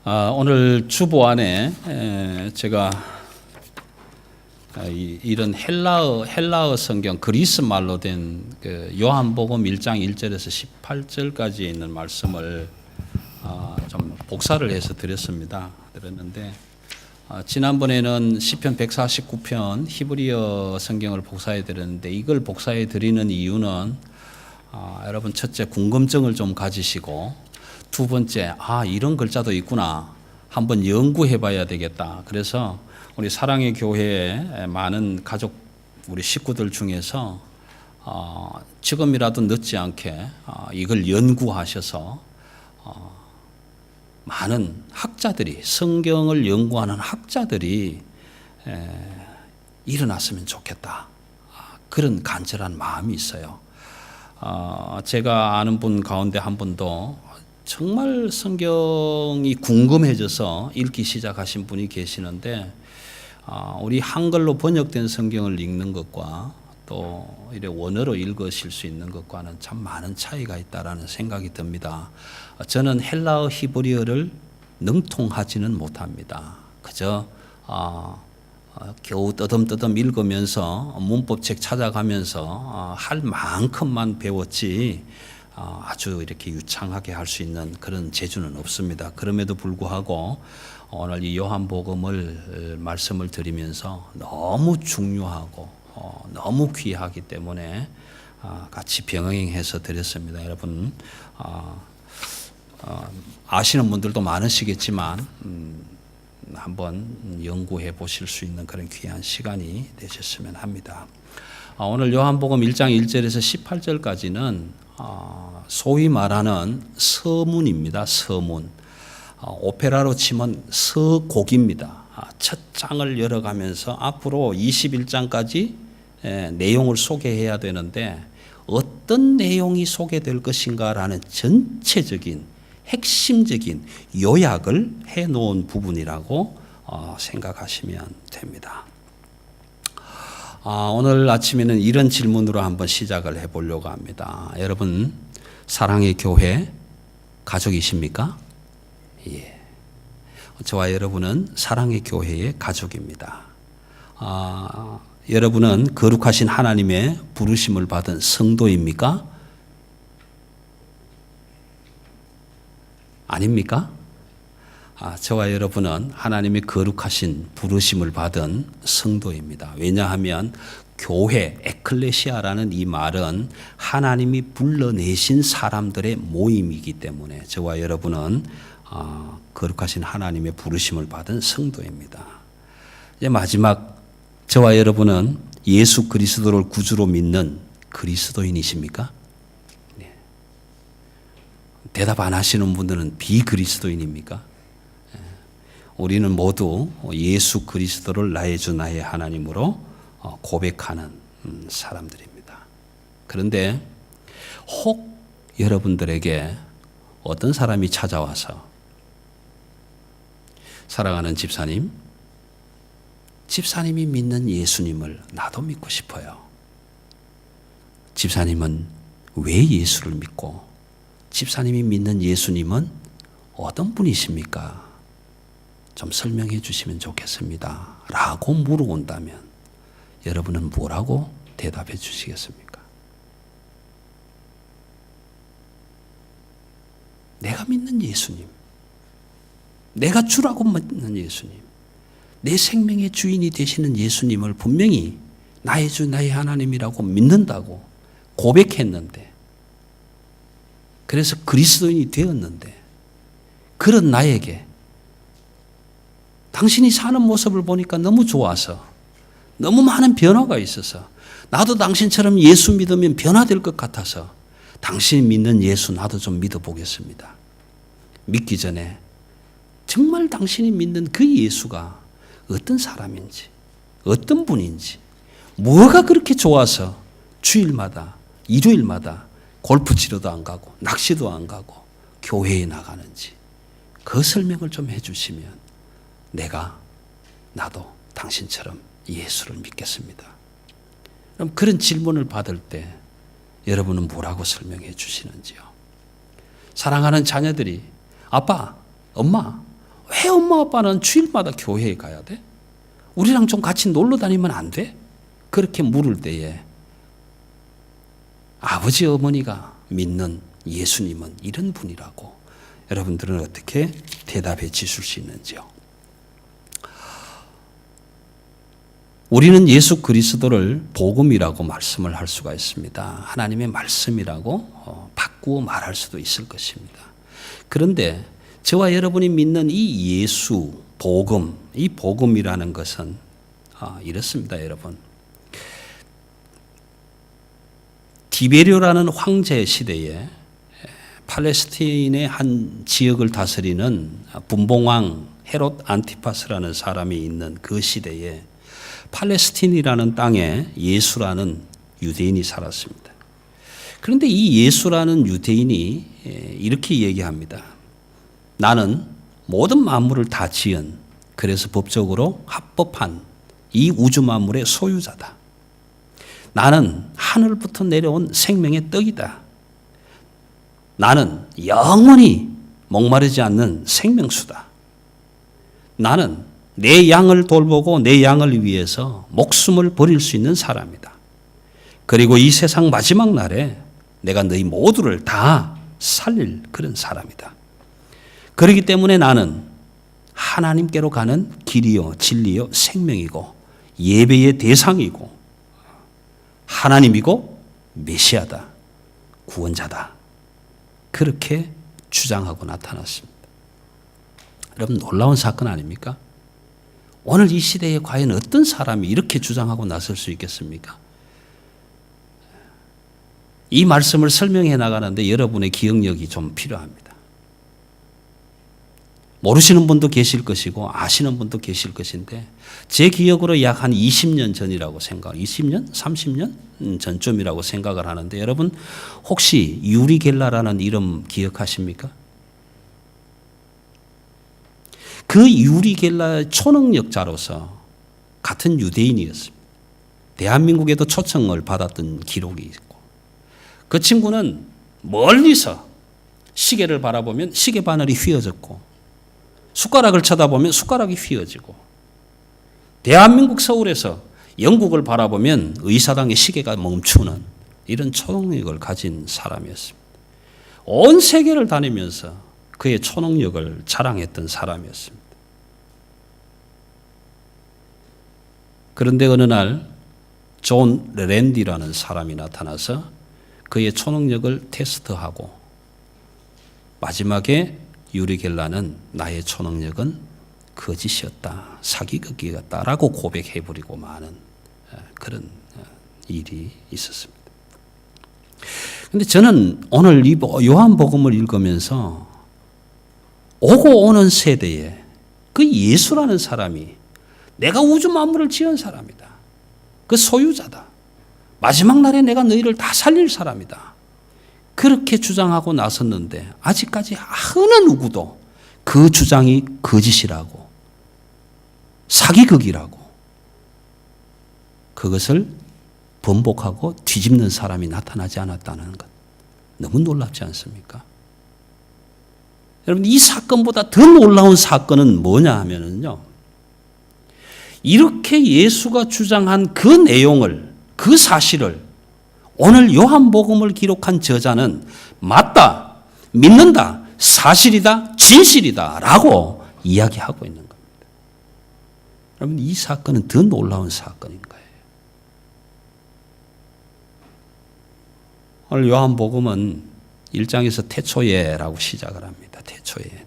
오늘 주보 안에 제가 이런 헬라어 성경 그리스 말로 된 그 요한복음 1장 1절에서 18절까지 있는 말씀을 좀 복사를 해서 드렸는데 지난번에는 시편 149편 히브리어 성경을 복사해 드렸는데 이걸 복사해 드리는 이유는 여러분 첫째 궁금증을 좀 가지시고 두 번째 이런 글자도 있구나 한번 연구해 봐야 되겠다. 그래서 우리 사랑의 교회에 많은 가족 우리 식구들 중에서 지금이라도 늦지 않게 이걸 연구하셔서 많은 학자들이 성경을 연구하는 학자들이 일어났으면 좋겠다. 그런 간절한 마음이 있어요. 제가 아는 분 가운데 한 분도 정말 성경이 궁금해져서 읽기 시작하신 분이 계시는데 우리 한글로 번역된 성경을 읽는 것과 또 이래 원어로 읽으실 수 있는 것과는 참 많은 차이가 있다라는 생각이 듭니다. 저는 헬라어 히브리어를 능통하지는 못합니다. 그저 겨우 떠듬떠듬 읽으면서 문법책 찾아가면서 할 만큼만 배웠지 아주 이렇게 유창하게 할 수 있는 그런 재주는 없습니다. 그럼에도 불구하고 오늘 이 요한복음을 말씀을 드리면서 너무 중요하고 너무 귀하기 때문에 같이 병행해서 드렸습니다. 여러분 아시는 분들도 많으시겠지만 한번 연구해 보실 수 있는 그런 귀한 시간이 되셨으면 합니다. 오늘 요한복음 1장 1절에서 18절까지는 소위 말하는 서문입니다. 서문. 오페라로 치면 서곡입니다. 첫 장을 열어가면서 앞으로 21장까지 내용을 소개해야 되는데 어떤 내용이 소개될 것인가라는 전체적인 핵심적인 요약을 해놓은 부분이라고 생각하시면 됩니다. 오늘 아침에는 이런 질문으로 한번 시작을 해보려고 합니다. 여러분 사랑의 교회 가족이십니까? 예. 저와 여러분은 사랑의 교회의 가족입니다. 여러분은 거룩하신 하나님의 부르심을 받은 성도입니까? 아닙니까? 저와 여러분은 하나님의 거룩하신 부르심을 받은 성도입니다. 왜냐하면 교회, 에클레시아라는 이 말은 하나님이 불러내신 사람들의 모임이기 때문에 저와 여러분은 거룩하신 하나님의 부르심을 받은 성도입니다. 이제 마지막 저와 여러분은 예수 그리스도를 구주로 믿는 그리스도인이십니까? 네. 대답 안 하시는 분들은 비그리스도인입니까? 우리는 모두 예수 그리스도를 나의 주 나의 하나님으로 고백하는 사람들입니다. 그런데 혹 여러분들에게 어떤 사람이 찾아와서 사랑하는 집사님이 믿는 예수님을 나도 믿고 싶어요. 집사님은 왜 예수를 믿고 집사님이 믿는 예수님은 어떤 분이십니까? 좀 설명해 주시면 좋겠습니다. 라고 물어본다면 여러분은 뭐라고 대답해 주시겠습니까? 내가 믿는 예수님, 내가 주라고 믿는 예수님, 내 생명의 주인이 되시는 예수님을 분명히 나의 주 나의 하나님이라고 믿는다고 고백했는데 그래서 그리스도인이 되었는데 그런 나에게 당신이 사는 모습을 보니까 너무 좋아서 너무 많은 변화가 있어서 나도 당신처럼 예수 믿으면 변화될 것 같아서 당신이 믿는 예수 나도 좀 믿어보겠습니다. 믿기 전에 정말 당신이 믿는 그 예수가 어떤 사람인지 어떤 분인지 뭐가 그렇게 좋아서 주일마다 일요일마다 골프 치러도 안 가고 낚시도 안 가고 교회에 나가는지 그 설명을 좀 해주시면 나도 당신처럼 예수를 믿겠습니다. 그럼 그런 질문을 받을 때 여러분은 뭐라고 설명해 주시는지요? 사랑하는 자녀들이 아빠, 엄마, 왜 엄마 아빠는 주일마다 교회에 가야 돼? 우리랑 좀 같이 놀러 다니면 안 돼? 그렇게 물을 때에 아버지 어머니가 믿는 예수님은 이런 분이라고 여러분들은 어떻게 대답해 주실 수 있는지요? 우리는 예수 그리스도를 복음이라고 말씀을 할 수가 있습니다. 하나님의 말씀이라고 바꾸어 말할 수도 있을 것입니다. 그런데 저와 여러분이 믿는 이 예수, 복음, 이 복음이라는 것은 이렇습니다, 여러분. 디베료라는 황제 시대에 팔레스틴의 한 지역을 다스리는 분봉왕 헤롯 안티파스라는 사람이 있는 그 시대에 팔레스틴이라는 땅에 예수라는 유대인이 살았습니다. 그런데 이 예수라는 유대인이 이렇게 얘기합니다. 나는 모든 만물을 다 지은, 그래서 법적으로 합법한 이 우주 만물의 소유자다. 나는 하늘부터 내려온 생명의 떡이다. 나는 영원히 목마르지 않는 생명수다. 나는 내 양을 돌보고 내 양을 위해서 목숨을 버릴 수 있는 사람이다. 그리고 이 세상 마지막 날에 내가 너희 모두를 다 살릴 그런 사람이다. 그렇기 때문에 나는 하나님께로 가는 길이요 진리요 생명이고 예배의 대상이고 하나님이고 메시아다. 구원자다. 그렇게 주장하고 나타났습니다. 여러분 놀라운 사건 아닙니까? 오늘 이 시대에 과연 어떤 사람이 이렇게 주장하고 나설 수 있겠습니까? 이 말씀을 설명해 나가는데 여러분의 기억력이 좀 필요합니다. 모르시는 분도 계실 것이고 아시는 분도 계실 것인데 제 기억으로 약 한 20년 전이라고 20년? 30년 전쯤이라고 생각을 하는데 여러분 혹시 유리 겔라라는 이름 기억하십니까? 그 유리 겔라의 초능력자로서 같은 유대인이었습니다. 대한민국에도 초청을 받았던 기록이 있고 그 친구는 멀리서 시계를 바라보면 시계 바늘이 휘어졌고 숟가락을 쳐다보면 숟가락이 휘어지고 대한민국 서울에서 영국을 바라보면 의사당의 시계가 멈추는 이런 초능력을 가진 사람이었습니다. 온 세계를 다니면서 그의 초능력을 자랑했던 사람이었습니다. 그런데 어느 날 존 랜디라는 사람이 나타나서 그의 초능력을 테스트하고 마지막에 유리 겔라는 나의 초능력은 거짓이었다. 사기극이었다라고 고백해버리고 마는 그런 일이 있었습니다. 그런데 저는 오늘 이 요한복음을 읽으면서 오고 오는 세대에 그 예수라는 사람이 내가 우주 만물을 지은 사람이다. 그 소유자다. 마지막 날에 내가 너희를 다 살릴 사람이다. 그렇게 주장하고 나섰는데 아직까지 어느 누구도 그 주장이 거짓이라고 사기극이라고 그것을 번복하고 뒤집는 사람이 나타나지 않았다는 것 너무 놀랍지 않습니까? 여러분 이 사건보다 더 놀라운 사건은 뭐냐 하면은요 이렇게 예수가 주장한 그 내용을 그 사실을 오늘 요한복음을 기록한 저자는 맞다, 믿는다, 사실이다, 진실이다 라고 이야기하고 있는 겁니다. 여러분 이 사건은 더 놀라운 사건인 거예요. 오늘 요한복음은 1장에서 태초에라고 시작을 합니다.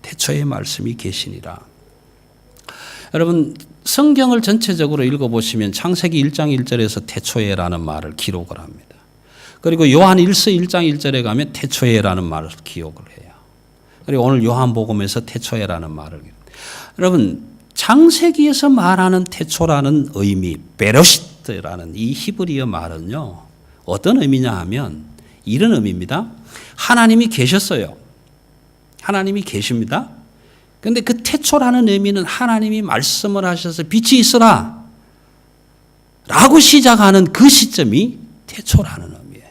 태초에 말씀이 계시니라. 여러분 성경을 전체적으로 읽어보시면 창세기 1장 1절에서 태초에라는 말을 기록을 합니다. 그리고 요한 1서 1장 1절에 가면 태초에라는 말을 기억을 해요. 그리고 오늘 요한복음에서 태초에라는 말을 여러분 창세기에서 말하는 태초라는 의미 베러시트라는 이 히브리어 말은요 어떤 의미냐 하면 이런 의미입니다. 하나님이 계셨어요. 하나님이 계십니다. 그런데 그 태초라는 의미는 하나님이 말씀을 하셔서 빛이 있어라 라고 시작하는 그 시점이 태초라는 의미예요.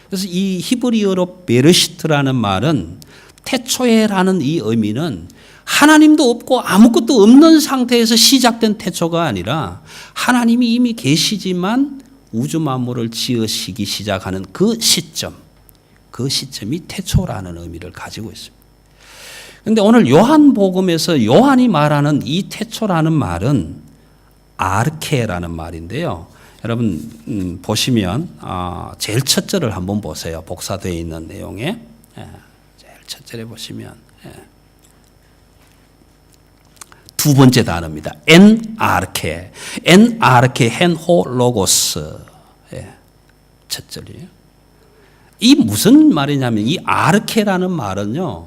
그래서 이 히브리어로 베르시트라는 말은 태초에라는 이 의미는 하나님도 없고 아무것도 없는 상태에서 시작된 태초가 아니라 하나님이 이미 계시지만 우주 만물을 지으시기 시작하는 그 시점이 태초라는 의미를 가지고 있습니다. 그런데 오늘 요한복음에서 요한이 말하는 이 태초라는 말은 아르케라는 말인데요. 여러분 보시면 제일 첫 절을 한번 보세요. 복사되어 있는 내용에 제일 첫 절에 보시면 두 번째 단어입니다. 엔 아르케 헨호 로고스. 첫 절이에요. 이 무슨 말이냐면 이 아르케라는 말은요.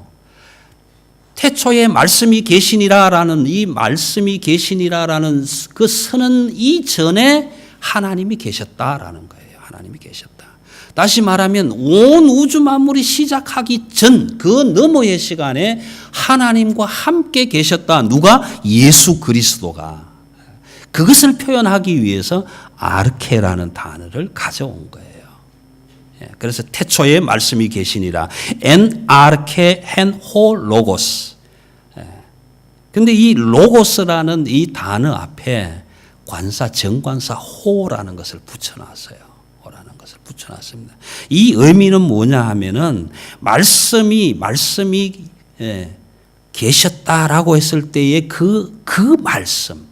태초에 말씀이 계시니라라는 이 말씀이 계시니라라는 그 선언 이전에 하나님이 계셨다라는 거예요. 하나님이 계셨다. 다시 말하면 온 우주 만물이 시작하기 전 그 너머의 시간에 하나님과 함께 계셨다. 누가? 예수 그리스도가. 그것을 표현하기 위해서 아르케라는 단어를 가져온 거예요. 그래서 태초에 말씀이 계시니라. 엔 아르케 헨호 로고스. 근데 이 로고스라는 이 단어 앞에 관사 정관사 호라는 것을 붙여놨어요. 붙여놨습니다. 이 의미는 뭐냐 하면은 말씀이 계셨다라고 했을 때의 그 말씀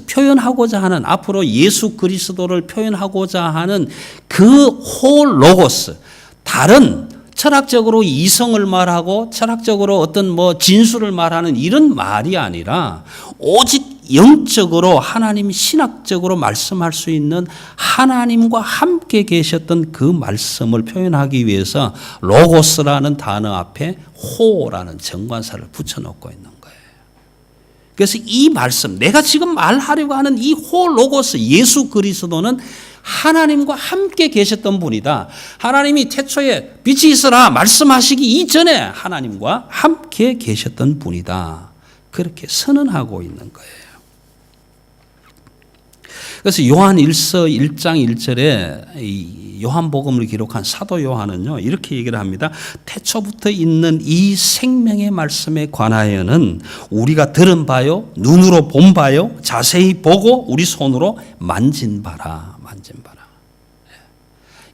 표현하고자 하는 앞으로 예수 그리스도를 표현하고자 하는 그 홀로고스 다른 철학적으로 이성을 말하고 철학적으로 어떤 진수를 말하는 이런 말이 아니라 오직 영적으로 하나님 신학적으로 말씀할 수 있는 하나님과 함께 계셨던 그 말씀을 표현하기 위해서 로고스라는 단어 앞에 호라는 정관사를 붙여놓고 있는 거예요. 그래서 이 말씀, 내가 지금 말하려고 하는 이 홀로고스 예수 그리스도는 하나님과 함께 계셨던 분이다. 하나님이 태초에 빛이 있어라 말씀하시기 이전에 하나님과 함께 계셨던 분이다. 그렇게 선언하고 있는 거예요. 그래서 요한 1서 1장 1절에 이 요한복음을 기록한 사도 요한은요 이렇게 얘기를 합니다. 태초부터 있는 이 생명의 말씀에 관하여는 우리가 들은 바요 눈으로 본 바요 자세히 보고 우리 손으로 만진 바라.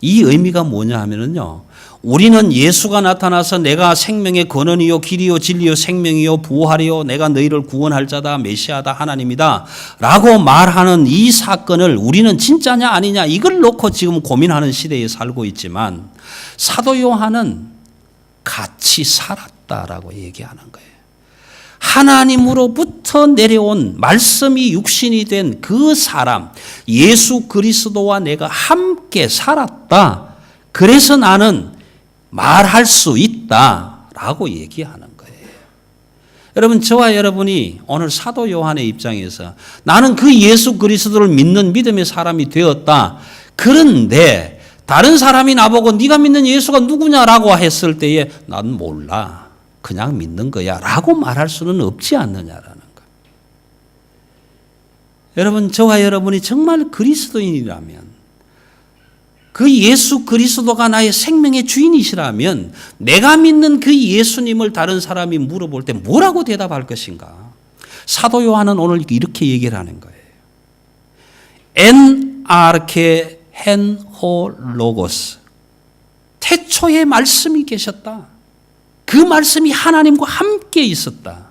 이 의미가 뭐냐 하면은요 우리는 예수가 나타나서 내가 생명의 근원이요 길이요 진리요 생명이요 부활이요 내가 너희를 구원할 자다 메시아다 하나님이다 라고 말하는 이 사건을 우리는 진짜냐 아니냐 이걸 놓고 지금 고민하는 시대에 살고 있지만 사도 요한은 같이 살았다라고 얘기하는 거예요. 하나님으로부터 내려온 말씀이 육신이 된 그 사람 예수 그리스도와 내가 함께 살았다. 그래서 나는 말할 수 있다라고 얘기하는 거예요. 여러분 저와 여러분이 오늘 사도 요한의 입장에서 나는 그 예수 그리스도를 믿는 믿음의 사람이 되었다. 그런데 다른 사람이 나보고 네가 믿는 예수가 누구냐라고 했을 때에 난 몰라. 그냥 믿는 거야 라고 말할 수는 없지 않느냐라는 거예요. 여러분 저와 여러분이 정말 그리스도인이라면 그 예수 그리스도가 나의 생명의 주인이시라면 내가 믿는 그 예수님을 다른 사람이 물어볼 때 뭐라고 대답할 것인가? 사도 요한은 오늘 이렇게 얘기를 하는 거예요. 엔 아르케 헨호 로고스 태초에 말씀이 계셨다. 그 말씀이 하나님과 함께 있었다.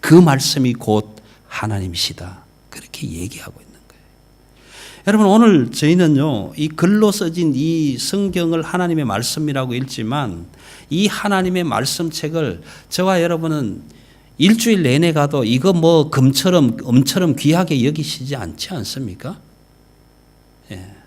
그 말씀이 곧 하나님이시다. 그렇게 얘기하고 있는 거예요. 여러분 오늘 저희는요 이 글로 써진 이 성경을 하나님의 말씀이라고 읽지만 이 하나님의 말씀책을 저와 여러분은 일주일 내내 가도 이거 금처럼 엄처럼 귀하게 여기시지 않지 않습니까? 예.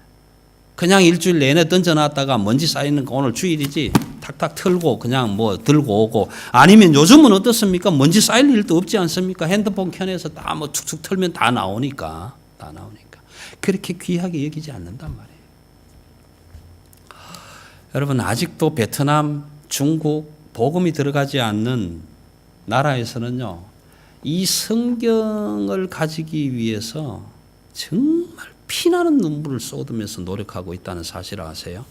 그냥 일주일 내내 던져놨다가 먼지 쌓이는 거 오늘 주일이지 탁탁 털고 그냥 들고 오고 아니면 요즘은 어떻습니까? 먼지 쌓일 일도 없지 않습니까? 핸드폰 켜내서 다 툭툭 털면 다 나오니까 그렇게 귀하게 여기지 않는단 말이에요. 여러분 아직도 베트남, 중국 복음이 들어가지 않는 나라에서는요 이 성경을 가지기 위해서 정말 피나는 눈물을 쏟으면서 노력하고 있다는 사실을 아세요?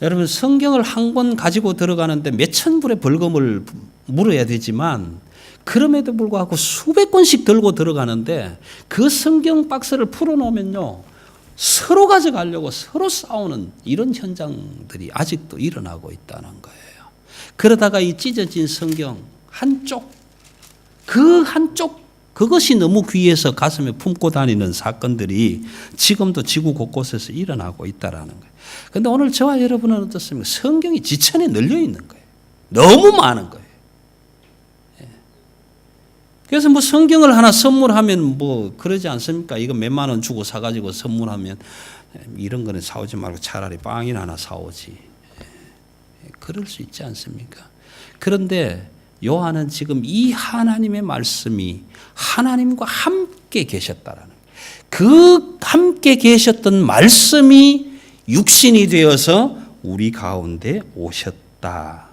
여러분 성경을 한 권 가지고 들어가는데 몇천 불의 벌금을 물어야 되지만 그럼에도 불구하고 수백 권씩 들고 들어가는데 그 성경 박스를 풀어놓으면요 서로 가져가려고 서로 싸우는 이런 현장들이 아직도 일어나고 있다는 거예요. 그러다가 이 찢어진 성경 한쪽 그것이 너무 귀해서 가슴에 품고 다니는 사건들이 지금도 지구 곳곳에서 일어나고 있다라는 거예요. 그런데 오늘 저와 여러분은 어떻습니까? 성경이 지천에 널려 있는 거예요. 너무 많은 거예요. 그래서 뭐 성경을 하나 선물하면 뭐 그러지 않습니까? 이거 몇만 원 주고 사가지고 선물하면 이런 거는 사오지 말고 차라리 빵이나 하나 사오지. 그럴 수 있지 않습니까? 그런데 요한은 지금 이 하나님의 말씀이 하나님과 함께 계셨다라는 그 함께 계셨던 말씀이 육신이 되어서 우리 가운데 오셨다.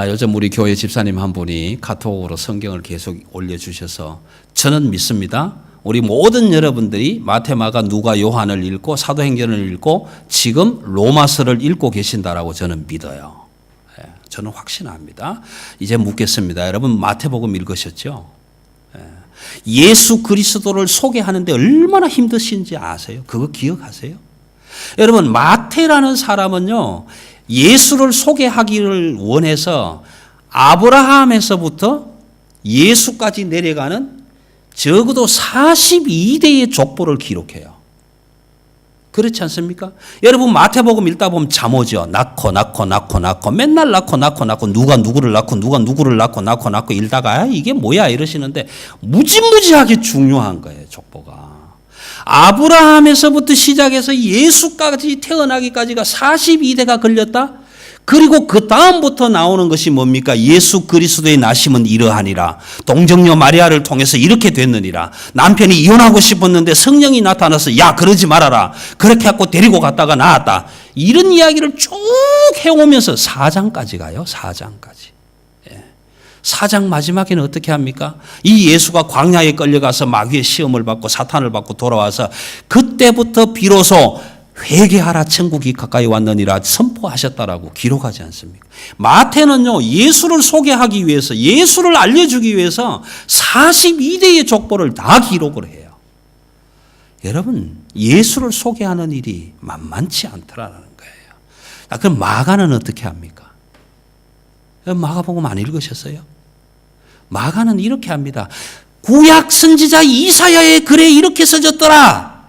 요즘 우리 교회 집사님 한 분이 카톡으로 성경을 계속 올려주셔서 저는 믿습니다. 우리 모든 여러분들이 마태, 마가, 누가, 요한을 읽고 사도행전을 읽고 지금 로마서를 읽고 계신다라고 저는 믿어요. 저는 확신합니다. 이제 묻겠습니다. 여러분 마태복음 읽으셨죠? 예수 그리스도를 소개하는데 얼마나 힘드신지 아세요? 그거 기억하세요? 여러분 마태라는 사람은요. 예수를 소개하기를 원해서 아브라함에서부터 예수까지 내려가는 적어도 42대의 족보를 기록해요. 그렇지 않습니까? 여러분 마태복음 읽다 보면 잠 오죠. 낳고 맨날 낳고 누가 누구를 낳고 읽다가 이게 뭐야 이러시는데 무지무지하게 중요한 거예요. 족보가. 아브라함에서부터 시작해서 예수까지 태어나기까지가 42대가 걸렸다. 그리고 그 다음부터 나오는 것이 뭡니까? 예수 그리스도의 나심은 이러하니라. 동정녀 마리아를 통해서 이렇게 됐느니라. 남편이 이혼하고 싶었는데 성령이 나타나서 야 그러지 말아라. 그렇게 하고 데리고 갔다가 나왔다. 이런 이야기를 쭉 해오면서 4장까지 가요. 4장까지. 4장 마지막에는 어떻게 합니까? 이 예수가 광야에 끌려가서 마귀의 시험을 받고 사탄을 받고 돌아와서 그때부터 비로소 회개하라 천국이 가까이 왔느니라 선포하셨다라고 기록하지 않습니까? 마태는요 예수를 소개하기 위해서 예수를 알려주기 위해서 42대의 족보를 다 기록을 해요. 여러분 예수를 소개하는 일이 만만치 않더라는 거예요. 그럼 마가는 어떻게 합니까? 마가복음 안 읽으셨어요? 마가는 이렇게 합니다. 구약 선지자 이사야의 글에 이렇게 써졌더라.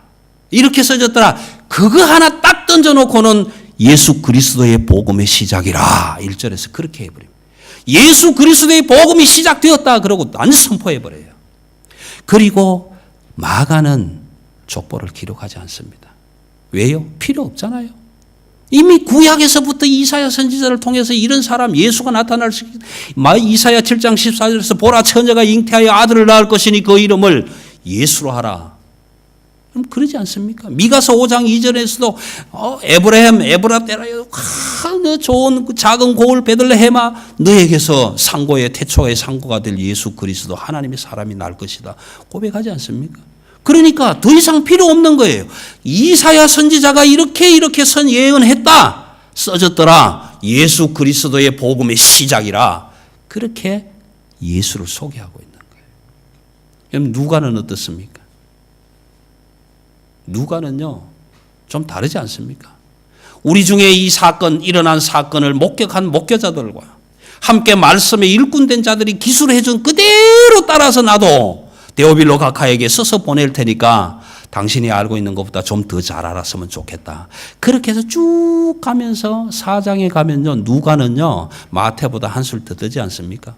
그거 하나 딱 던져놓고는 예수 그리스도의 복음의 시작이라 1절에서 그렇게 해버립니다. 예수 그리스도의 복음이 시작되었다 그러고 완전 선포해버려요. 그리고 마가는 족보를 기록하지 않습니다. 왜요? 필요 없잖아요. 이미 구약에서부터 이사야 선지자를 통해서 이런 사람 예수가 나타날 수 이사야 7장 14절에서 보라 처녀가 잉태하여 아들을 낳을 것이니 그 이름을 예수로 하라. 그럼 그러지 않습니까? 미가서 5장 2절에서도 에브라떼라여 너 좋은 그 작은 고을 베들레헴아 너에게서 상고의 태초의 상고가 될 예수 그리스도 하나님의 사람이 날 것이다. 고백하지 않습니까? 그러니까 더 이상 필요 없는 거예요. 이사야 선지자가 이렇게 선 예언했다. 써졌더라. 예수 그리스도의 복음의 시작이라. 그렇게 예수를 소개하고 있는 거예요. 그럼 누가는 어떻습니까? 누가는요. 좀 다르지 않습니까? 우리 중에 이 사건 일어난 사건을 목격한 목격자들과 함께 말씀에 일꾼된 자들이 기술해 준 그대로 따라서 나도 데오빌로 각하에게 써서 보낼 테니까 당신이 알고 있는 것보다 좀 더 잘 알았으면 좋겠다. 그렇게 해서 쭉 가면서 4장에 가면요. 누가는요. 마태보다 한술 더 뜨지 않습니까?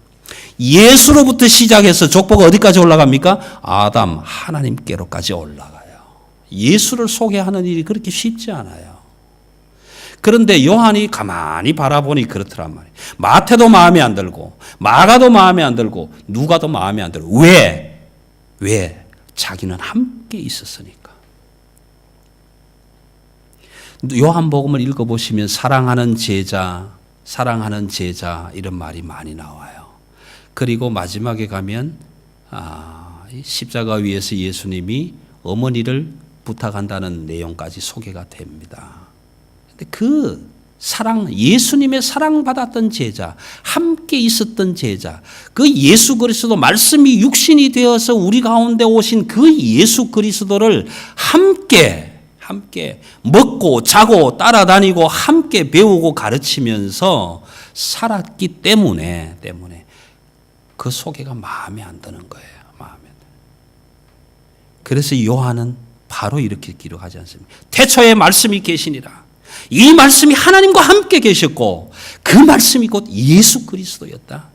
예수로부터 시작해서 족보가 어디까지 올라갑니까? 아담 하나님께로까지 올라가요. 예수를 소개하는 일이 그렇게 쉽지 않아요. 그런데 요한이 가만히 바라보니 그렇더란 말이에요. 마태도 마음에 안 들고 마가도 마음에 안 들고 누가도 마음에 안 들고 왜? 자기는 함께 있었으니까. 요한복음을 읽어보시면 사랑하는 제자 이런 말이 많이 나와요. 그리고 마지막에 가면 십자가 위에서 예수님이 어머니를 부탁한다는 내용까지 소개가 됩니다. 근데 그 사랑, 예수님의 사랑받았던 제자, 함께 있었던 제자, 그 예수 그리스도 말씀이 육신이 되어서 우리 가운데 오신 그 예수 그리스도를 함께 먹고 자고 따라다니고 함께 배우고 가르치면서 살았기 때문에 그 소개가 마음에 안 드는 거예요. 그래서 요한은 바로 이렇게 기록하지 않습니까? 태초에 말씀이 계시니라. 이 말씀이 하나님과 함께 계셨고 그 말씀이 곧 예수 그리스도였다.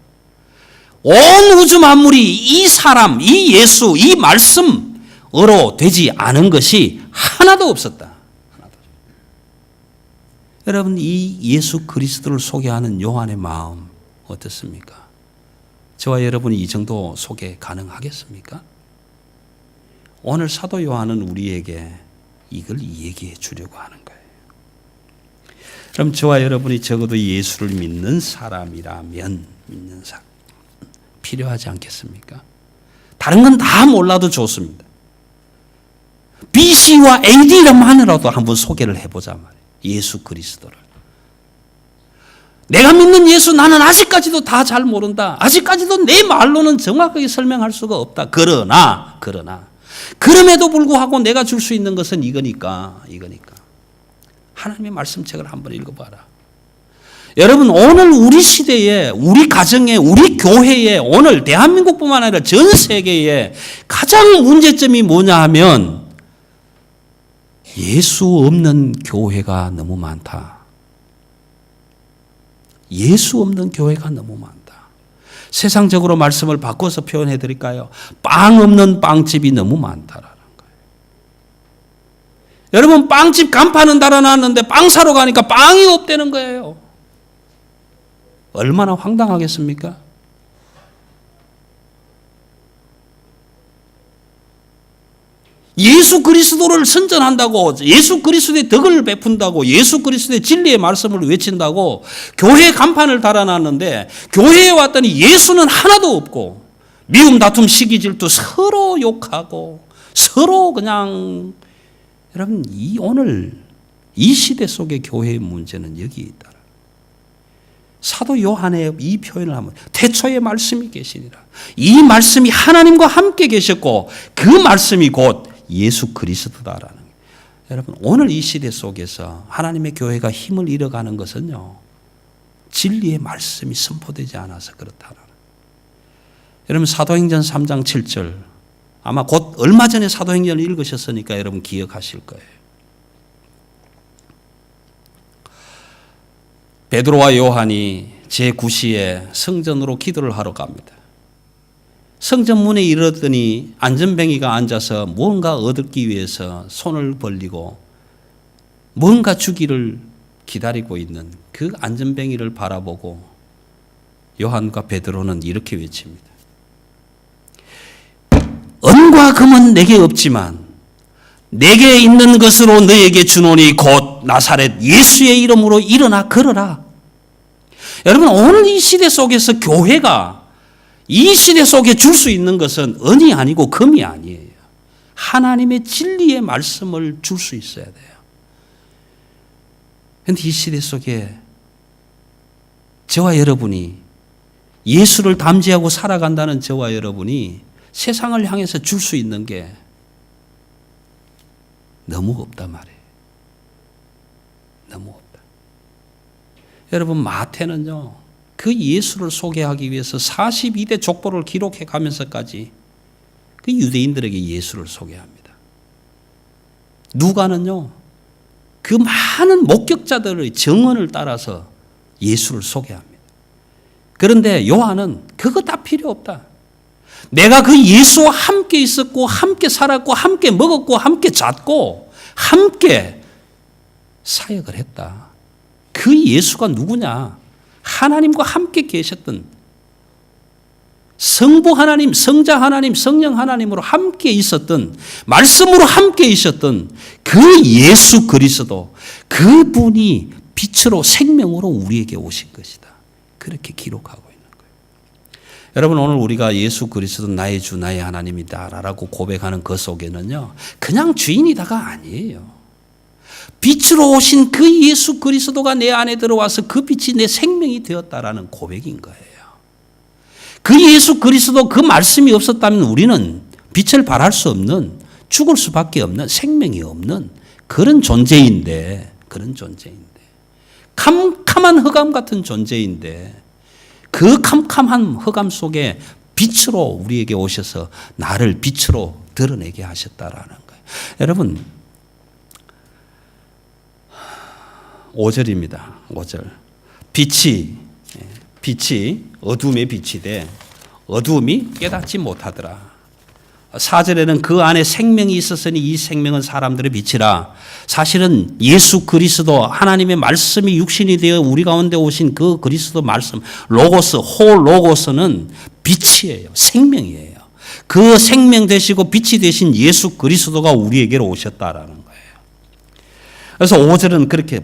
온 우주 만물이 이 사람, 이 예수, 이 말씀으로 되지 않은 것이 하나도 없었다. 여러분, 이 예수 그리스도를 소개하는 요한의 마음 어떻습니까? 저와 여러분이 이 정도 소개 가능하겠습니까? 오늘 사도 요한은 우리에게 이걸 얘기해 주려고 하는 거예요. 그럼 저와 여러분이 적어도 예수를 믿는 사람이라면 필요하지 않겠습니까? 다른 건 다 몰라도 좋습니다. BC와 AD만으로도 한번 소개를 해보자 말이에요. 예수 그리스도를. 내가 믿는 예수 나는 아직까지도 다 잘 모른다. 아직까지도 내 말로는 정확하게 설명할 수가 없다. 그럼에도 불구하고 내가 줄 수 있는 것은 이거니까. 하나님의 말씀책을 한번 읽어봐라. 여러분, 오늘 우리 시대에, 우리 가정에, 우리 교회에, 오늘 대한민국뿐만 아니라 전 세계에 가장 문제점이 뭐냐 하면 예수 없는 교회가 너무 많다. 예수 없는 교회가 너무 많다. 세상적으로 말씀을 바꿔서 표현해 드릴까요? 빵 없는 빵집이 너무 많다라는 거예요. 여러분, 빵집 간판은 달아놨는데 빵 사러 가니까 빵이 없다는 거예요. 얼마나 황당하겠습니까? 예수 그리스도를 선전한다고, 예수 그리스도의 덕을 베푼다고, 예수 그리스도의 진리의 말씀을 외친다고 교회 간판을 달아놨는데 교회에 왔더니 예수는 하나도 없고 미움, 다툼, 시기, 질투, 서로 욕하고 서로 그냥. 여러분, 오늘 이 시대 속의 교회의 문제는 여기 있다. 사도 요한의 이 표현을 하면 태초에 말씀이 계시니라. 이 말씀이 하나님과 함께 계셨고 그 말씀이 곧 예수 그리스도다라는 거예요. 여러분, 오늘 이 시대 속에서 하나님의 교회가 힘을 잃어가는 것은요, 진리의 말씀이 선포되지 않아서 그렇다라는 거예요. 여러분, 사도행전 3장 7절, 아마 곧 얼마 전에 사도행전을 읽으셨으니까 여러분 기억하실 거예요. 베드로와 요한이 제9시에 성전으로 기도를 하러 갑니다. 성전 문에 이르렀더니 안전뱅이가 앉아서 무언가 얻기 위해서 손을 벌리고 뭔가 주기를 기다리고 있는 그 안전뱅이를 바라보고 요한과 베드로는 이렇게 외칩니다. 은과 금은 내게 없지만 내게 있는 것으로 너에게 주노니 곧 나사렛 예수의 이름으로 일어나 걸어라. 여러분, 오늘 이 시대 속에서 교회가 이 시대 속에 줄 수 있는 것은 은이 아니고 금이 아니에요. 하나님의 진리의 말씀을 줄 수 있어야 돼요. 그런데 이 시대 속에 저와 여러분이 예수를 담지하고 살아간다는 저와 여러분이 세상을 향해서 줄 수 있는 게 너무 없단 말이에요. 너무 없다. 여러분, 마태는요, 그 예수를 소개하기 위해서 42대 족보를 기록해 가면서까지 그 유대인들에게 예수를 소개합니다. 누가는요, 그 많은 목격자들의 증언을 따라서 예수를 소개합니다. 그런데 요한은 그거 다 필요 없다. 내가 그 예수와 함께 있었고 함께 살았고 함께 먹었고 함께 잤고 함께 사역을 했다. 그 예수가 누구냐? 하나님과 함께 계셨던 성부 하나님, 성자 하나님, 성령 하나님으로 함께 있었던, 말씀으로 함께 있었던 그 예수 그리스도, 그분이 빛으로 생명으로 우리에게 오신 것이다. 그렇게 기록하고 있는 거예요. 여러분, 오늘 우리가 예수 그리스도 나의 주 나의 하나님이다라고 고백하는 그 속에는요, 그냥 주인이다가 아니에요. 빛으로 오신 그 예수 그리스도가 내 안에 들어와서 그 빛이 내 생명이 되었다라는 고백인 거예요. 그 예수 그리스도 그 말씀이 없었다면 우리는 빛을 발할 수 없는, 죽을 수밖에 없는, 생명이 없는 그런 존재인데, 캄캄한 흑암 같은 존재인데, 그 캄캄한 흑암 속에 빛으로 우리에게 오셔서 나를 빛으로 드러내게 하셨다라는 거예요. 여러분, 5절입니다. 5절. 빛이 어둠의 빛이 돼 어둠이 깨닫지 못하더라. 4절에는 그 안에 생명이 있었으니 이 생명은 사람들의 빛이라. 사실은 예수 그리스도 하나님의 말씀이 육신이 되어 우리 가운데 오신 그 그리스도 말씀, 로고스, 로고스는 빛이에요. 생명이에요. 그 생명 되시고 빛이 되신 예수 그리스도가 우리에게로 오셨다라는 거예요. 그래서 5절은 그렇게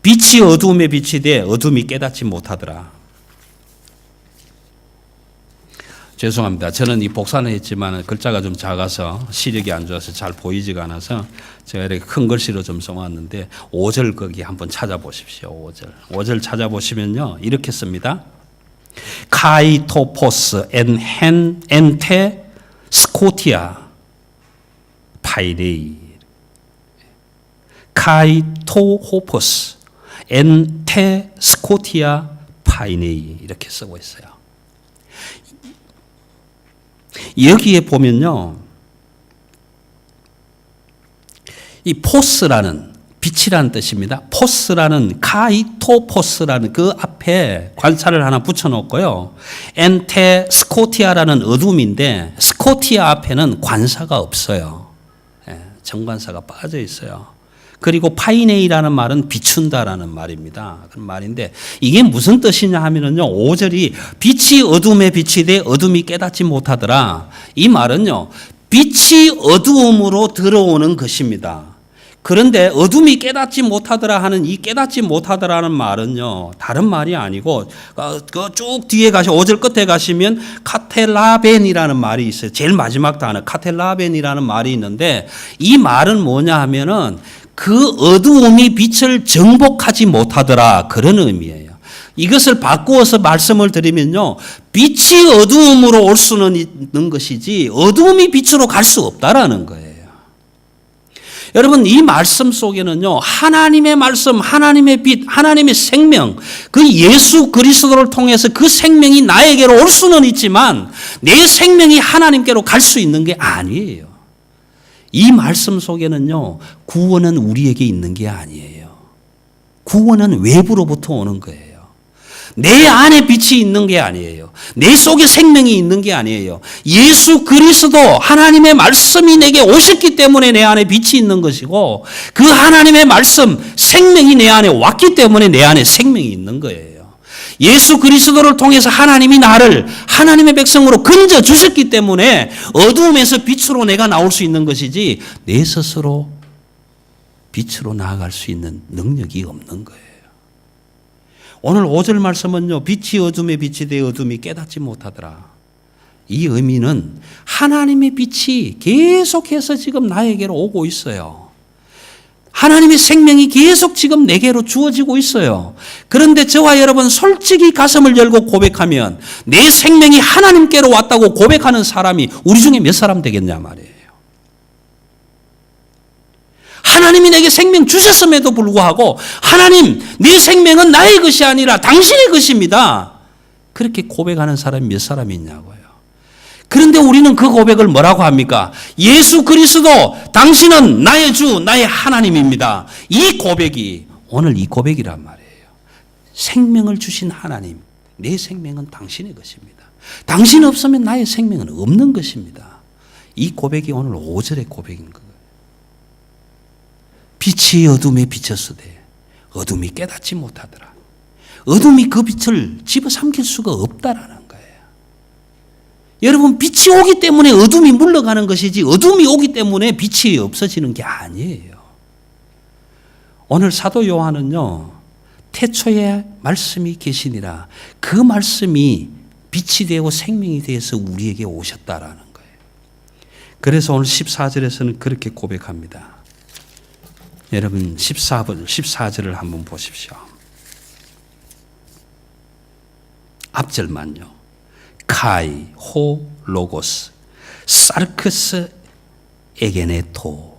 빛이 어두움의 빛이 돼 어둠이 깨닫지 못하더라. 죄송합니다. 저는 이 복사는 했지만 글자가 좀 작아서 시력이 안 좋아서 잘 보이지가 않아서 제가 이렇게 큰 글씨로 좀 써왔는데 5절 거기 한번 찾아보십시오. 5절 찾아보시면요, 이렇게 씁니다. 카이토포스 엔테 스코티아 파이레이. 카이토호포스 엔테 스코티아 파이네이 이렇게 쓰고 있어요. 여기에 보면요, 이 포스라는 빛이라는 뜻입니다. 포스라는 카이토포스라는 그 앞에 관사를 하나 붙여놓고요. 엔테 스코티아라는 어둠인데 스코티아 앞에는 관사가 없어요. 정관사가 빠져 있어요. 그리고 파이네이라는 말은 비춘다라는 말입니다. 그런 말인데 이게 무슨 뜻이냐 하면은요, 5절이 빛이 어둠에 빛이 돼 어둠이 깨닫지 못하더라. 이 말은요, 빛이 어두움으로 들어오는 것입니다. 그런데 어둠이 깨닫지 못하더라 하는 이 깨닫지 못하더라는 말은요, 다른 말이 아니고 쭉 뒤에 5절 끝에 가시면 카텔라벤이라는 말이 있어요. 제일 마지막 단어 카텔라벤이라는 말이 있는데 이 말은 뭐냐 하면은 그 어두움이 빛을 정복하지 못하더라, 그런 의미예요. 이것을 바꾸어서 말씀을 드리면요, 빛이 어두움으로 올 수는 있는 것이지 어두움이 빛으로 갈 수 없다라는 거예요. 여러분, 이 말씀 속에는요, 하나님의 말씀, 하나님의 빛, 하나님의 생명, 그 예수 그리스도를 통해서 그 생명이 나에게로 올 수는 있지만 내 생명이 하나님께로 갈 수 있는 게 아니에요. 이 말씀 속에는요, 구원은 우리에게 있는 게 아니에요. 구원은 외부로부터 오는 거예요. 내 안에 빛이 있는 게 아니에요. 내 속에 생명이 있는 게 아니에요. 예수 그리스도 하나님의 말씀이 내게 오셨기 때문에 내 안에 빛이 있는 것이고, 그 하나님의 말씀, 생명이 내 안에 왔기 때문에 내 안에 생명이 있는 거예요. 예수 그리스도를 통해서 하나님이 나를 하나님의 백성으로 건져 주셨기 때문에 어두움에서 빛으로 내가 나올 수 있는 것이지 내 스스로 빛으로 나아갈 수 있는 능력이 없는 거예요. 오늘 5절 말씀은요, 빛이 어둠에 빛이 되어 어둠이 깨닫지 못하더라. 이 의미는 하나님의 빛이 계속해서 지금 나에게로 오고 있어요. 하나님의 생명이 계속 지금 내게로 주어지고 있어요. 그런데 저와 여러분 솔직히 가슴을 열고 고백하면 내 생명이 하나님께로 왔다고 고백하는 사람이 우리 중에 몇 사람 되겠냐 말이에요. 하나님이 내게 생명 주셨음에도 불구하고 하나님, 내 생명은 나의 것이 아니라 당신의 것입니다. 그렇게 고백하는 사람이 몇 사람이 있냐고요. 그런데 우리는 그 고백을 뭐라고 합니까? 예수 그리스도, 당신은 나의 주, 나의 하나님입니다. 이 고백이 오늘 이 고백이란 말이에요. 생명을 주신 하나님, 내 생명은 당신의 것입니다. 당신 없으면 나의 생명은 없는 것입니다. 이 고백이 오늘 5절의 고백인 거예요. 빛이 어둠에 비쳤으되 어둠이 깨닫지 못하더라. 어둠이 그 빛을 집어삼킬 수가 없다라는 거예요. 여러분, 빛이 오기 때문에 어둠이 물러가는 것이지 어둠이 오기 때문에 빛이 없어지는 게 아니에요. 오늘 사도 요한은요, 태초에 말씀이 계시니라, 그 말씀이 빛이 되고 생명이 되어서 우리에게 오셨다라는 거예요. 그래서 오늘 14절에서는 그렇게 고백합니다. 여러분 14절을 한번 보십시오. 앞절만요. 카이 호 로고스 사르크스 에게네토.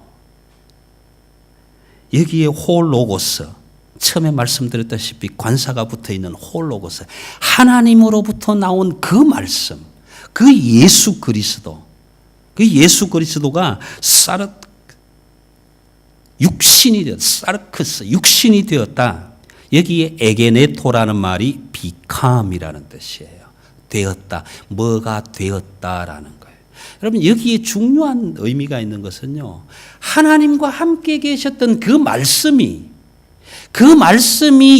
여기에 호 로고스, 처음에 말씀드렸다시피 관사가 붙어있는 호 로고스, 하나님으로부터 나온 그 말씀, 그 예수 그리스도, 그 예수 그리스도가 육신이 되었다. 사르크스, 육신이 되었다. 여기에 에게네토라는 말이 비캄이라는 뜻이에요. 되었다. 뭐가 되었다라는 거예요. 여러분 여기에 중요한 의미가 있는 것은요, 하나님과 함께 계셨던 그 말씀이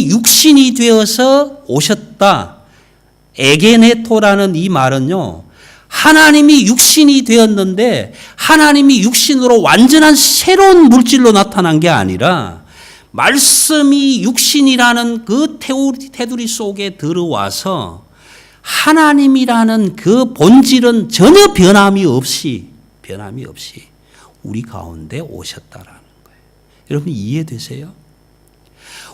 육신이 되어서 오셨다. 에게네토라는 이 말은요, 하나님이 육신이 되었는데 하나님이 육신으로 완전한 새로운 물질로 나타난 게 아니라 말씀이 육신이라는 그 테두리 속에 들어와서 하나님이라는 그 본질은 전혀 변함이 없이 우리 가운데 오셨다라는 거예요. 여러분 이해되세요?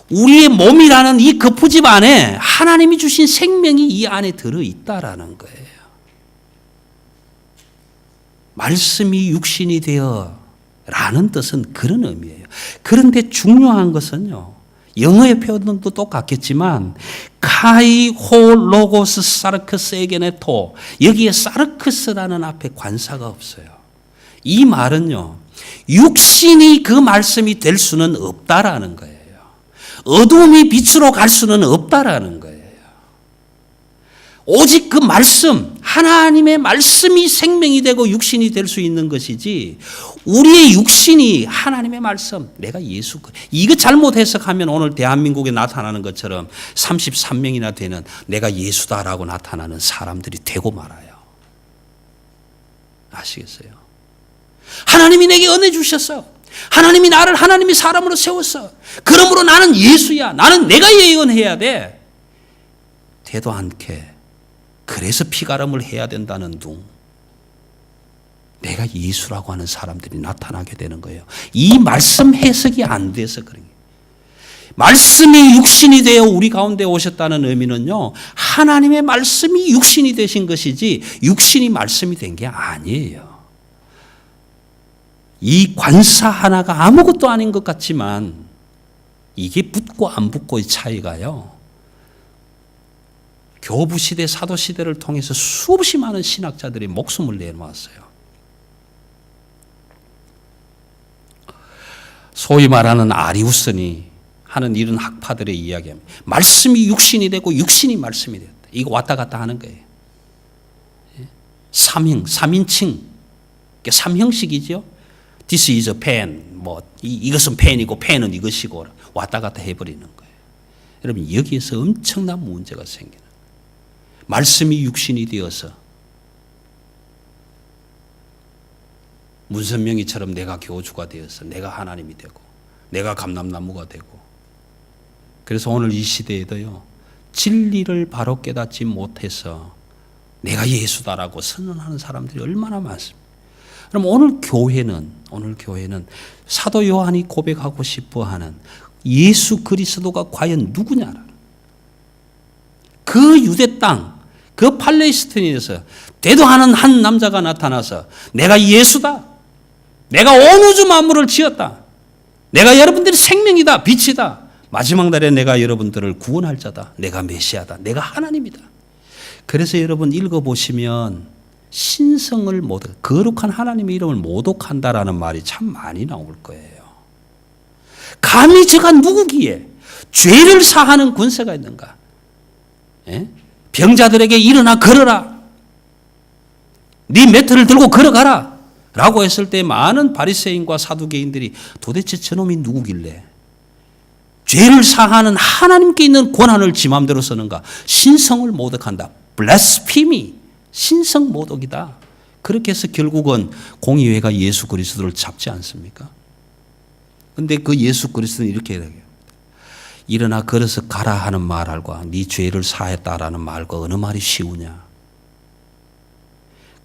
우리의 몸이라는 이 거푸집 안에 하나님이 주신 생명이 이 안에 들어있다라는 거예요. 말씀이 육신이 되어 라는 뜻은 그런 의미예요. 그런데 중요한 것은요, 영어의 표현도 똑같겠지만 카이 호 로고스 사르크스 에게네토, 여기에 사르크스라는 앞에 관사가 없어요. 이 말은요, 육신이 그 말씀이 될 수는 없다라는 거예요. 어둠이 빛으로 갈 수는 없다라는 거예요. 오직 그 말씀, 하나님의 말씀이 생명이 되고 육신이 될 수 있는 것이지, 우리의 육신이 하나님의 말씀, 내가 예수, 이거 잘못 해석하면 오늘 대한민국에 나타나는 것처럼 33명이나 되는 내가 예수다라고 나타나는 사람들이 되고 말아요. 아시겠어요? 하나님이 내게 은혜 주셨어. 하나님이 나를 하나님이 사람으로 세웠어. 그러므로 나는 예수야. 나는 내가 예언해야 돼. 되도 않게. 그래서 피가름을 해야 된다는 둥. 내가 예수라고 하는 사람들이 나타나게 되는 거예요. 이 말씀 해석이 안 돼서 그런 거예요. 말씀이 육신이 되어 우리 가운데 오셨다는 의미는요, 하나님의 말씀이 육신이 되신 것이지 육신이 말씀이 된 게 아니에요. 이 관사 하나가 아무것도 아닌 것 같지만 이게 붙고 안 붙고의 차이가요, 교부시대, 사도시대를 통해서 수없이 많은 신학자들이 목숨을 내놓았어요. 소위 말하는 아리우스니 하는 이런 학파들의 이야기합니다. 말씀이 육신이 되고 육신이 말씀이 됐다. 이거 왔다 갔다 하는 거예요. 삼인칭, 삼형식이죠. This is a pen, 이것은 펜이고 펜은 이것이고 왔다 갔다 해버리는 거예요. 여러분 여기에서 엄청난 문제가 생기는 거예요. 말씀이 육신이 되어서 문선명이처럼 내가 교주가 되어서 내가 하나님이 되고 내가 감람나무가 되고, 그래서 오늘 이 시대에도요, 진리를 바로 깨닫지 못해서 내가 예수다라고 선언하는 사람들이 얼마나 많습니다. 그럼 오늘 교회는 사도 요한이 고백하고 싶어하는 예수 그리스도가 과연 누구냐라는, 그 유대 땅, 그 팔레스타인에서 대도하는 한 남자가 나타나서 내가 예수다, 내가 온 우주 만물을 지었다, 내가 여러분들의 생명이다, 빛이다, 마지막 날에 내가 여러분들을 구원할 자다, 내가 메시아다, 내가 하나님이다. 그래서 여러분 읽어보시면 신성을 거룩한 하나님의 이름을 모독한다라는 말이 참 많이 나올 거예요. 감히 저가 누구기에 죄를 사하는 권세가 있는가? 병자들에게 일어나 걸어라, 네 매트를 들고 걸어가라 라고 했을 때 많은 바리새인과 사두개인들이 도대체 저놈이 누구길래 죄를 사하는 하나님께 있는 권한을 지 맘대로 쓰는가? 신성을 모독한다. 블라스피미, 신성 모독이다. 그렇게 해서 결국은 공의회가 예수 그리스도를 잡지 않습니까? 그런데 그 예수 그리스도는 이렇게 얘기해요. 일어나 걸어서 가라 하는 말과 네 죄를 사했다라는 말과 어느 말이 쉬우냐?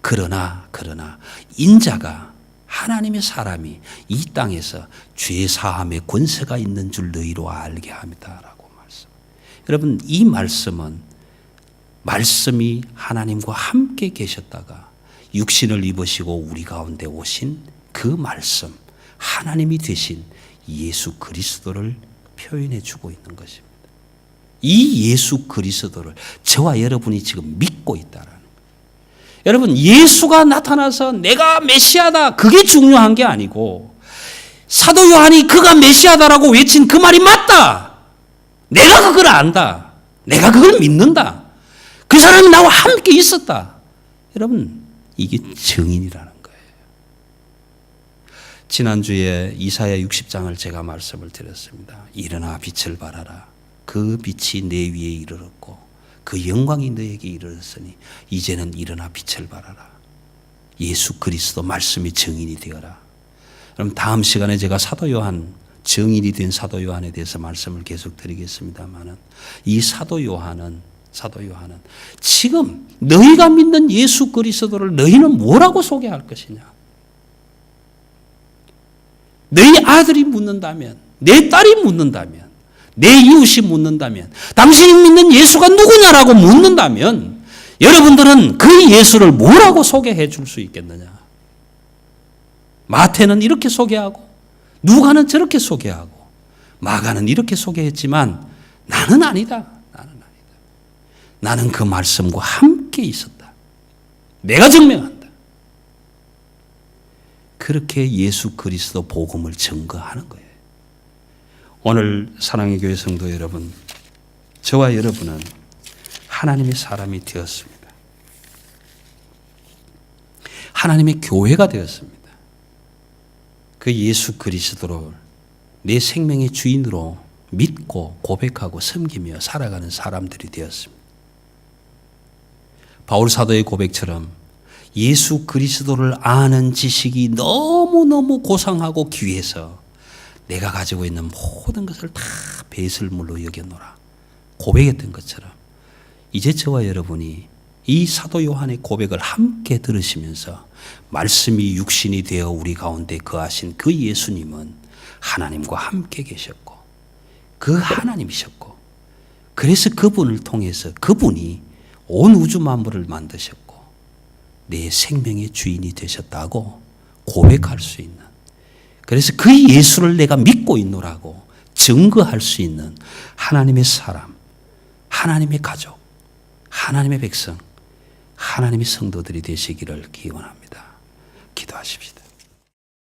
그러나 인자가 하나님의 사람이 이 땅에서 죄 사함의 권세가 있는 줄 너희로 알게 합니다라고 말씀. 여러분, 이 말씀은 말씀이 하나님과 함께 계셨다가 육신을 입으시고 우리 가운데 오신 그 말씀, 하나님이 되신 예수 그리스도를 표현해 주고 있는 것입니다. 이 예수 그리스도를 저와 여러분이 지금 믿고 있다라는 거예요. 여러분, 예수가 나타나서 내가 메시아다, 그게 중요한 게 아니고 사도 요한이 그가 메시아다라고 외친 그 말이 맞다. 내가 그걸 안다. 내가 그걸 믿는다. 그 사람이 나와 함께 있었다. 여러분, 이게 증인이라는 거예요. 지난주에 이사야 60장을 제가 말씀을 드렸습니다. 일어나 빛을 발하라. 그 빛이 내 위에 이르렀고 그 영광이 너에게 이르렀으니 이제는 일어나 빛을 발하라. 예수 그리스도 말씀이 증인이 되어라. 그럼 다음 시간에 제가 사도 요한, 증인이 된 사도 요한에 대해서 말씀을 계속 드리겠습니다만은, 이 사도 요한은 지금 너희가 믿는 예수 그리스도를 너희는 뭐라고 소개할 것이냐? 너희 아들이 묻는다면, 내 딸이 묻는다면, 내 이웃이 묻는다면, 당신이 믿는 예수가 누구냐라고 묻는다면 여러분들은 그 예수를 뭐라고 소개해 줄 수 있겠느냐? 마태는 이렇게 소개하고 누가는 저렇게 소개하고 마가는 이렇게 소개했지만 나는 아니다. 나는 그 말씀과 함께 있었다. 내가 증명한다. 그렇게 예수 그리스도 복음을 증거하는 거예요. 오늘 사랑의 교회 성도 여러분, 저와 여러분은 하나님의 사람이 되었습니다. 하나님의 교회가 되었습니다. 그 예수 그리스도를 내 생명의 주인으로 믿고 고백하고 섬기며 살아가는 사람들이 되었습니다. 바울 사도의 고백처럼 예수 그리스도를 아는 지식이 너무너무 고상하고 귀해서 내가 가지고 있는 모든 것을 다 배설물로 여겨노라 고백했던 것처럼, 이제 저와 여러분이 이 사도 요한의 고백을 함께 들으시면서 말씀이 육신이 되어 우리 가운데 거하신 그 예수님은 하나님과 함께 계셨고 그 하나님이셨고, 그래서 그분을 통해서 그분이 온 우주 만물을 만드셨고 내 생명의 주인이 되셨다고 고백할 수 있는, 그래서 그 예수를 내가 믿고 있노라고 증거할 수 있는 하나님의 사람, 하나님의 가족, 하나님의 백성, 하나님의 성도들이 되시기를 기원합니다. 기도하십시다.